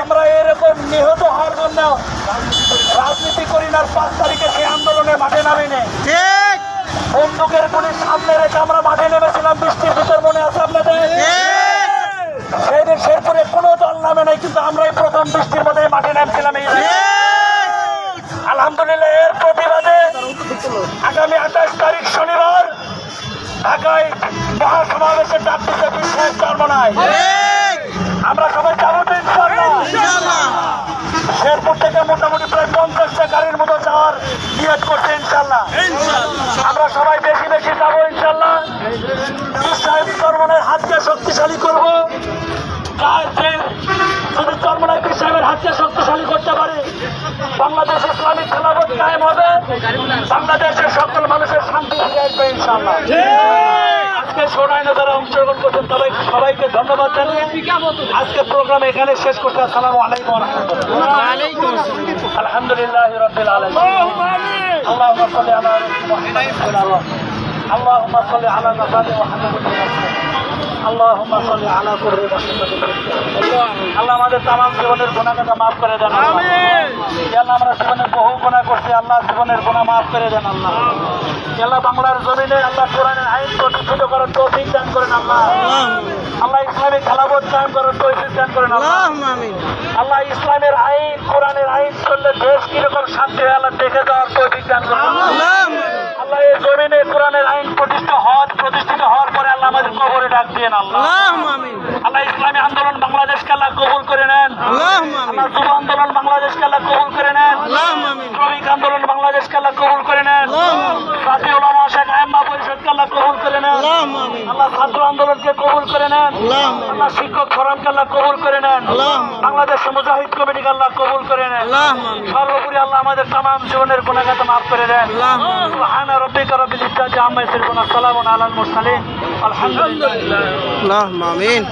আমরা এরকম নিহত হওয়ার জন্য রাজনীতি করি না। 5 তারিখে সেই আন্দোলনে মাঠে নামিনি, বন্দুকের গুলি সামনে রেখে আমরা মাঠে নেমেছিলাম। বৃষ্টির ভিতর মনে আছে আপনাদের? সেদিন শেরপুরে কোনো দল নামে নাই, কিন্তু আমরাই প্রথম বৃষ্টির মধ্যে মাঠে নামছিলাম। আলহামদুলিল্লাহ এর প্রতিবাদে আগামী 28 তারিখ শনিবার ঢাকায় মহাসমাবেশের ডাক দিতে বিশ্বাস চরমনায় আমরা সবাই যাবো তো ইনশাআল্লাহ। শেরপুর থেকে মোটামুটি প্রায় 50টা গাড়ির মতো যাওয়ার নিয়ত করছে ইনশাআল্লাহ। আমরা সবাই বেশি বেশি যাবো ইনশাআল্লাহ। সাহেব চরমনায় হাতকে শক্তিশালী করবো। যদি চরমনায় পীর সাহেবের হাতকে শক্তিশালী করতে পারে, বাংলাদেশ ইসলামিক খেলাফত কায়েম হবে, বাংলাদেশের সকল মানুষের শান্তি ফিরে আসবে ইনশাআল্লাহ। আজকে শোনায় যারা অংশগ্রহণ করছেন সবাইকে ধন্যবাদ জানিয়ে আজকে প্রোগ্রাম এখানে শেষ করতে। আসসালামু আলাইকুম ওয়া রাহমাতুল্লাহ। আলহামদুলিল্লাহি রাব্বিল আলামিন। আল্লাহুম্মা সাল্লি আলা মুহাম্মাদ। اللهم صل على مقام محمد اللهم صل على قرب আল্লাহ আমাদের তামাম জীবনের গুনাহকে মাফ করে দেন। আমিন। আল্লাহ আমরা জীবনে বহু গুনাহ করছি, আল্লাহ জীবনের গুনাহ মাফ করে দেন। আল্লাহ আল্লাহ বাংলার জমিনে আল্লাহ কোরআনের আইন প্রতিষ্ঠিত করার তৌফিক দান করেন। আল্লাহ আল্লাহ ইসলামিক খেলাফত কায়েম করার তৌফিক দান করেন। আল্লাহ আমিন। আল্লাহ ইসলামের আইন কোরআনের আইন চললে দেশ কিরকম শান্তি হয় আল্লাহ দেখে যাওয়ার তৌফিক দান করেন। আল্লাহ এই জমিনে কোরআনের আইন প্রতিষ্ঠিত হওয়ার পরে আল্লাহ আমাদের কবরে ডাক দিয়েন। আল্লাহ আল্লাহ ইসলামী আন্দোলন বাংলাদেশকে আল্লাহ কবুল করে নেন। আল্লাহ যুব আন্দোলন বাংলাদেশকে আল্লাহ কবুল করে নেন। শ্রমিক আন্দোলন বাংলাদেশকে আল্লাহ কবুল করে নেন। জাতীয় উলামা শেখ আইম্মা পরিষদকে আল্লাহ কবুল করে নেন। আল্লাহ ছাত্র আন্দোলনকে কবুল করে নেন। আল্লাহ শিক্ষক ফোরামকে আল্লাহ কবুল করে নেন। বাংলাদেশ মুজাহিদ কমিটিকে আল্লাহ কবুল করে নেন। সর্বোপরি আল্লাহ আমাদের তামাম জীবনের গুনাহকে মাফ করে দেন। সুবহানা রাব্বিকা রাব্বিল ইজ্জাতি আম্মা ইয়াসিফুন সালামুন আলাল মুরসালিন আলহামদুলিল্লাহ। আল্লাহুম্মা আমিন।